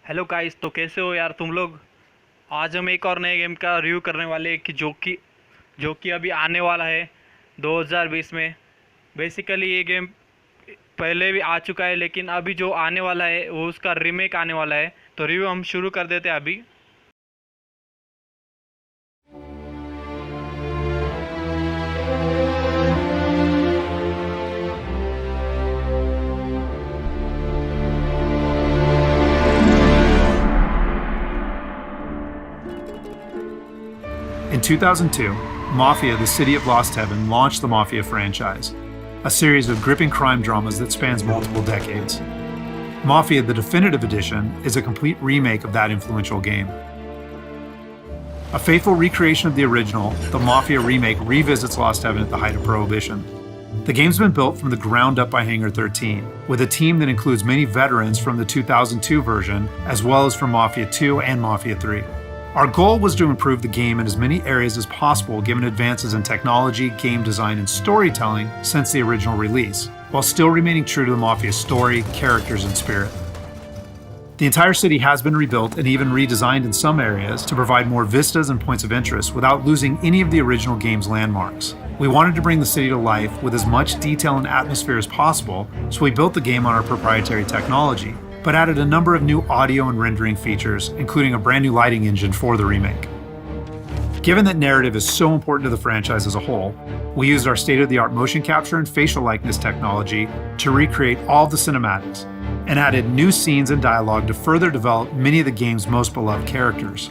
Hello guys, तो कैसे हो यार तुम लोग। आज हम एक और नए गेम का रिव्यू करने वाले हैं कि जो कि अभी आने वाला है 2020 में। बेसिकली ये गेम पहले भी आ चुका है, लेकिन अभी जो आने वाला है वो उसका रीमेक आने वाला है। तो रिव्यू हम शुरू कर देते हैं अभी। In 2002, Mafia, the City of Lost Heaven, launched the Mafia franchise, a series of gripping crime dramas that spans multiple decades. Mafia, the Definitive Edition, is a complete remake of that influential game. A faithful recreation of the original, the Mafia remake revisits Lost Heaven at the height of Prohibition. The game's been built from the ground up by Hangar 13, with a team that includes many veterans from the 2002 version, as well as from Mafia 2 and Mafia 3. Our goal was to improve the game in as many areas as possible given advances in technology, game design, and storytelling since the original release, while still remaining true to the Mafia story, characters, and spirit. The entire city has been rebuilt and even redesigned in some areas to provide more vistas and points of interest without losing any of the original game's landmarks. We wanted to bring the city to life with as much detail and atmosphere as possible, so we built the game on our proprietary technology, but added a number of new audio and rendering features, including a brand new lighting engine for the remake. Given that narrative is so important to the franchise as a whole, we used our state-of-the-art motion capture and facial likeness technology to recreate all of the cinematics, and added new scenes and dialogue to further develop many of the game's most beloved characters.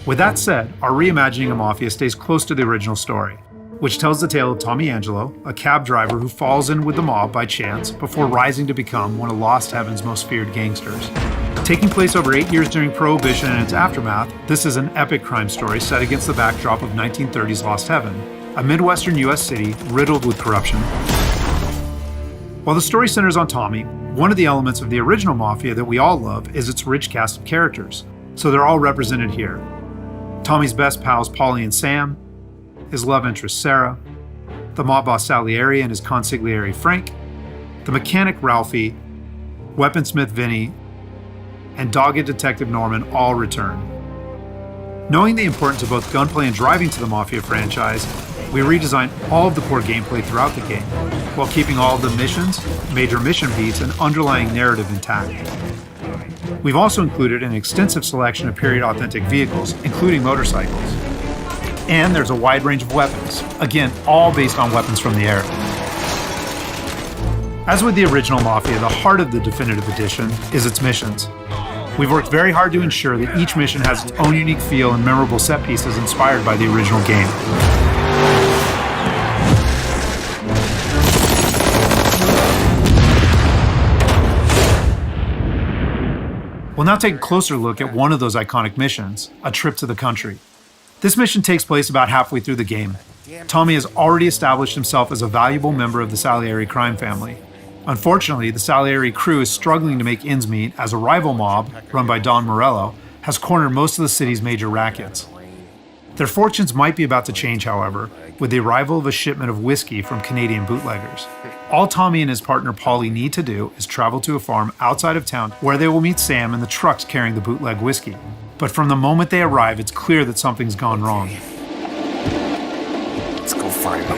With that said, our reimagining of Mafia stays close to the original story, which tells the tale of Tommy Angelo, a cab driver who falls in with the mob by chance before rising to become one of Lost Heaven's most feared gangsters. Taking place over 8 years during Prohibition and its aftermath, this is an epic crime story set against the backdrop of 1930s Lost Heaven, a Midwestern US city riddled with corruption. While the story centers on Tommy, one of the elements of the original Mafia that we all love is its rich cast of characters, so they're all represented here. Tommy's best pals Paulie and Sam, his love interest Sarah, the mob boss Salieri and his consigliere Frank, the mechanic Ralphie, weaponsmith Vinny, and dogged detective Norman all return. Knowing the importance of both gunplay and driving to the Mafia franchise, we redesigned all of the core gameplay throughout the game, while keeping all of the missions, major mission beats, and underlying narrative intact. We've also included an extensive selection of period-authentic vehicles, including motorcycles. And there's a wide range of weapons, again, all based on weapons from the era. As with the original Mafia, the heart of the Definitive Edition is its missions. We've worked very hard to ensure that each mission has its own unique feel and memorable set pieces inspired by the original game. We'll now take a closer look at one of those iconic missions, A Trip to the Country. This mission takes place about halfway through the game. Tommy has already established himself as a valuable member of the Salieri crime family. Unfortunately, the Salieri crew is struggling to make ends meet as a rival mob, run by Don Morello, has cornered most of the city's major rackets. Their fortunes might be about to change, however, with the arrival of a shipment of whiskey from Canadian bootleggers. All Tommy and his partner Paulie need to do is travel to a farm outside of town where they will meet Sam and the trucks carrying the bootleg whiskey. But from the moment they arrive, it's clear that something's gone wrong. Let's go find them.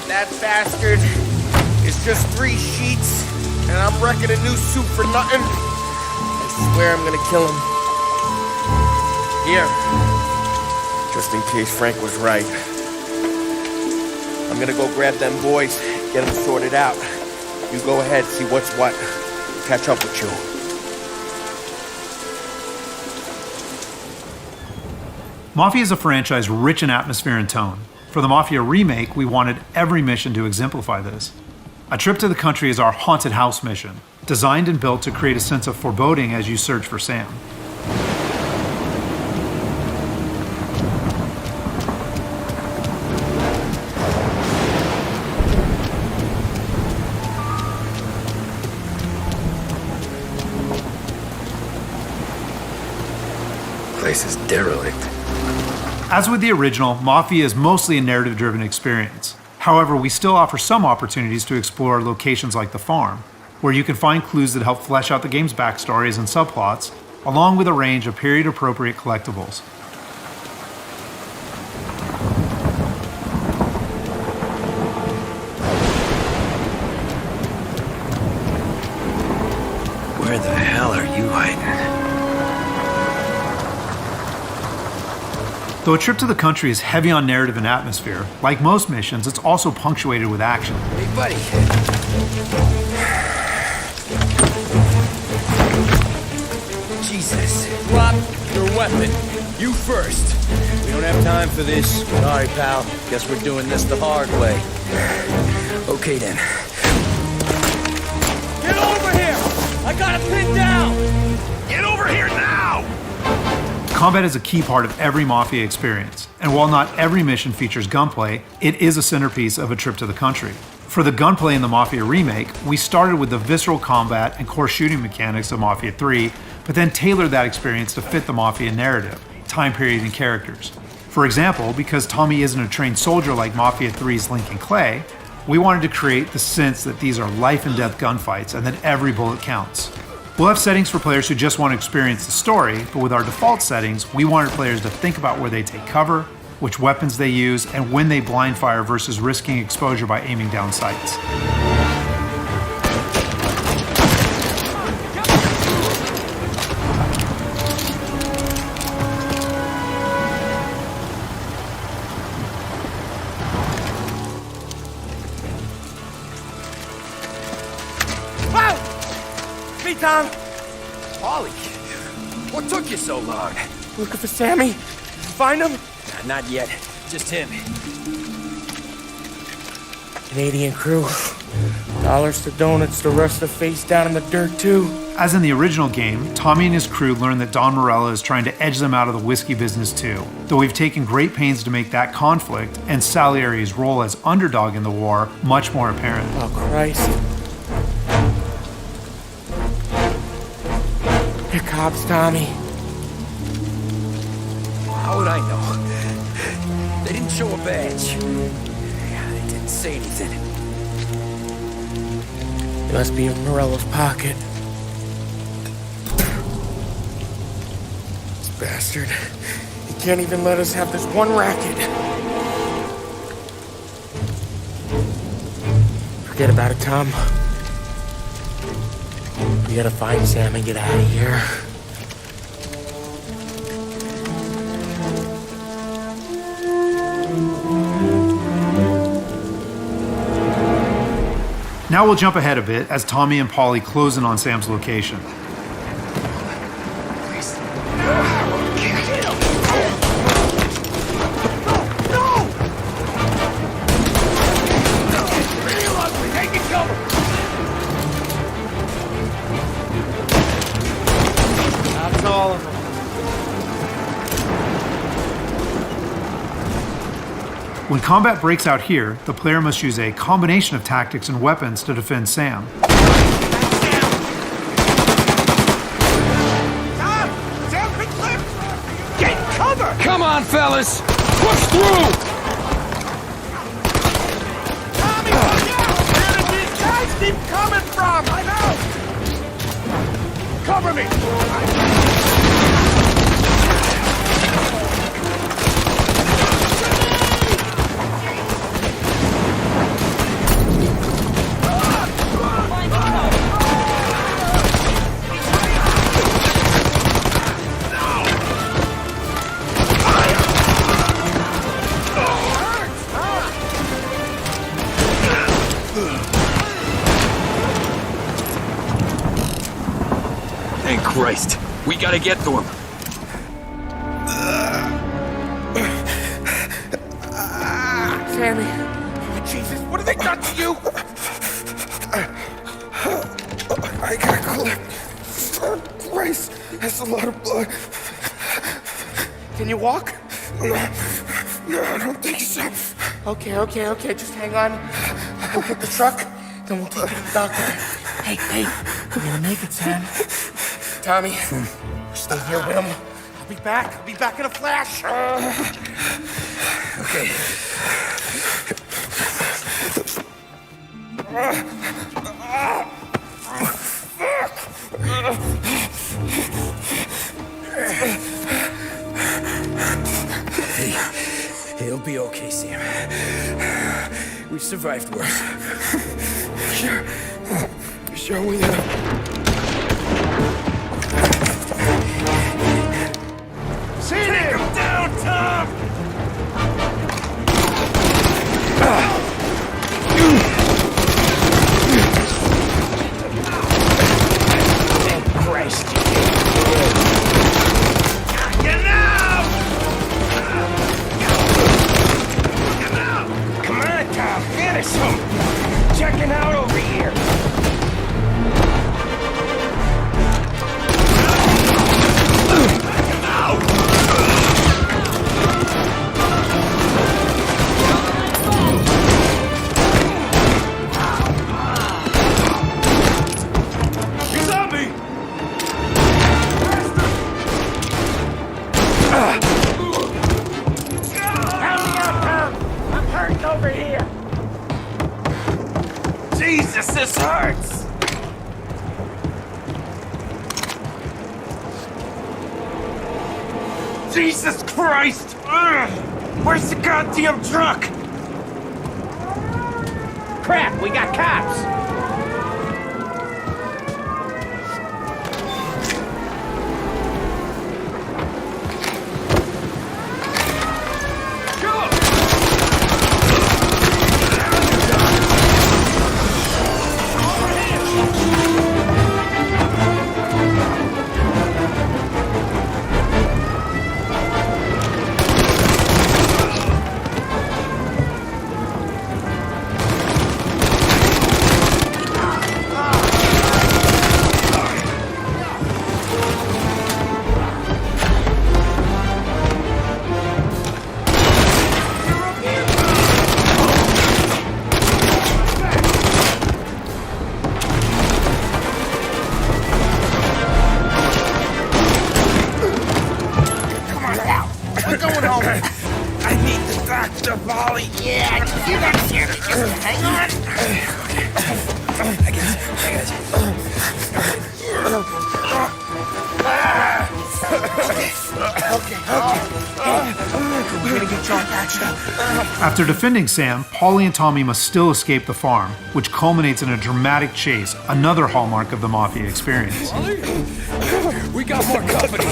That bastard is just 3 sheets, and I'm wrecking a new suit for nothing. I swear I'm gonna kill him. Here, just in case Frank was right. I'm gonna go grab them boys, get them sorted out. You go ahead, see what's what. Catch up with you. Mafia is a franchise rich in atmosphere and tone. For the Mafia remake, we wanted every mission to exemplify this. A Trip to the Country is our haunted house mission, designed and built to create a sense of foreboding as you search for Sam. Place is derelict. As with the original, Mafia is mostly a narrative-driven experience. However, we still offer some opportunities to explore locations like the farm, where you can find clues that help flesh out the game's backstories and subplots, along with a range of period-appropriate collectibles. Where the hell are you hiding? Though A Trip to the Country is heavy on narrative and atmosphere, like most missions, it's also punctuated with action. Hey, buddy. Jesus. Drop your weapon. You first. We don't have time for this. Sorry, pal. Guess we're doing this the hard way. Okay, then. Get over here! I got it pinned down! Get over here now! Combat is a key part of every Mafia experience, and while not every mission features gunplay, it is a centerpiece of A Trip to the Country. For the gunplay in the Mafia remake, we started with the visceral combat and core shooting mechanics of Mafia 3, but then tailored that experience to fit the Mafia narrative, time period, and characters. For example, because Tommy isn't a trained soldier like Mafia 3's Lincoln Clay, we wanted to create the sense that these are life and death gunfights and that every bullet counts. We'll have settings for players who just want to experience the story, but with our default settings, we wanted players to think about where they take cover, which weapons they use, and when they blind fire versus risking exposure by aiming down sights. Me, Tom. Ollie, what took you so long? Looking for Sammy? Did you find him? Not yet. Just him. Canadian crew. Dollars to donuts to rust the face down in the dirt, too. As in the original game, Tommy and his crew learn that Don Morello is trying to edge them out of the whiskey business too, though we've taken great pains to make that conflict and Salieri's role as underdog in the war much more apparent. Oh, Christ. They're cops, Tommy. How would I know? They didn't show a badge. They didn't say anything. It must be in Morello's pocket. This bastard. He can't even let us have this one racket. Forget about it, Tom. We gotta find Sam and get out of here. Now we'll jump ahead a bit as Tommy and Polly close in on Sam's location. That's all of them. When combat breaks out here, the player must use a combination of tactics and weapons to defend Sam. Get cover! Come on, fellas! Push through! Tommy, look out! Where did these guys keep coming from? I know! Cover me! Thank Christ. We gotta get to him. Sammy. Oh, Jesus, what have they done to you? I got clipped. Christ, that's a lot of blood. Can you walk? No, I don't think so. Okay, just hang on. We'll get the truck, then we'll take you to the doctor. Hey, you're gonna make it, Sam. Tommy, stay here with him. I'll be back in a flash. Okay. We survived worse. Sure we have. Take him down, Tom! Christ. Get out! Come on, Tom. Finish him. Checking out over here. He's on me! I'm hurting over here. Jesus, this hurts! Jesus Christ! Ugh. Where's the goddamn truck? Crap, we got cops. Dr. Molly. Yeah, you got here. Just hang on. I got you. We're gonna get you all patched up. After defending Sam, Paulie and Tommy must still escape the farm, which culminates in a dramatic chase, another hallmark of the Mafia experience. We got more company.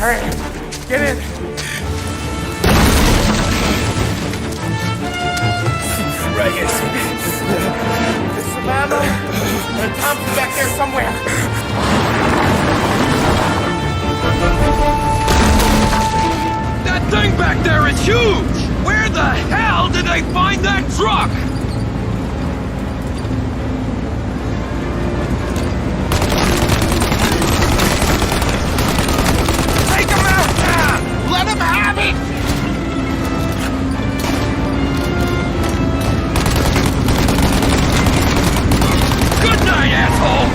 All right, get in. Right here. There's some ammo and a Thompson back there somewhere. That thing back there is huge! Where the hell did they find that truck? Take him out now! Let him have it! Good night, asshole!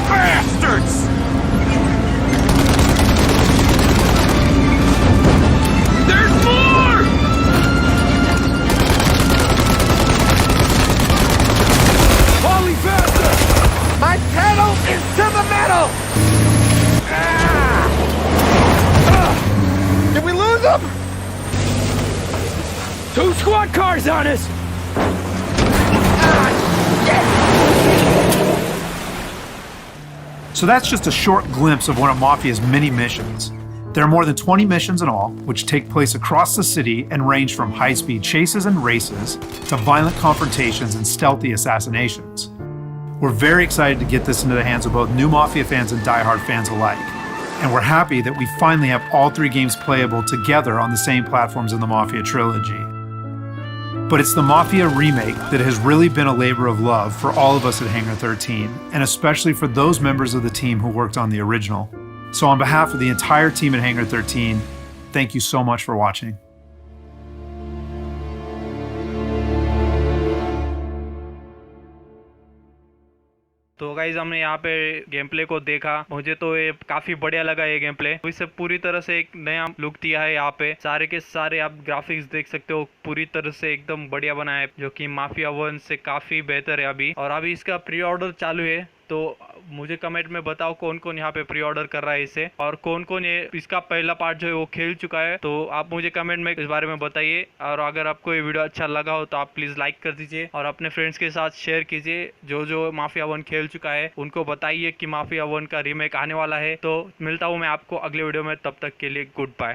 Bastards! There's more! Paulie, faster! My pedal is to the metal! Did we lose him? 2 squad cars on us! So that's just a short glimpse of one of Mafia's many missions. There are more than 20 missions in all, which take place across the city and range from high-speed chases and races to violent confrontations and stealthy assassinations. We're very excited to get this into the hands of both new Mafia fans and die-hard fans alike. And we're happy that we finally have all 3 games playable together on the same platforms in the Mafia trilogy. But it's the Mafia Remake that has really been a labor of love for all of us at Hangar 13, and especially for those members of the team who worked on the original. So on behalf of the entire team at Hangar 13, thank you so much for watching. तो guys हमने यहाँ पे game play को देखा, मुझे तो ये काफी बढ़िया लगा ये गेम प्ले। इसे पूरी तरह से एक नया लुक दिया है। यहाँ पे सारे के सारे आप ग्राफिक्स देख सकते हो, पूरी तरह से एकदम बढ़िया बना है, जो कि माफिया 1 से काफी बेहतर है अभी। और अभी इसका प्री ऑर्डर चालू है, तो मुझे कमेंट में बताओ कौन कौन यहाँ पे प्री ऑर्डर कर रहा है इसे, और कौन कौन ये इसका पहला पार्ट जो है वो खेल चुका है। तो आप मुझे कमेंट में इस बारे में बताइए। और अगर आपको ये वीडियो अच्छा लगा हो तो आप प्लीज़ लाइक कर दीजिए और अपने फ्रेंड्स के साथ शेयर कीजिए। जो जो माफिया 1 खेल चुका है उनको बताइए कि माफिया 1 का रीमेक आने वाला है। तो मिलता हूँ मैं आपको अगले वीडियो में, तब तक के लिए गुड बाय।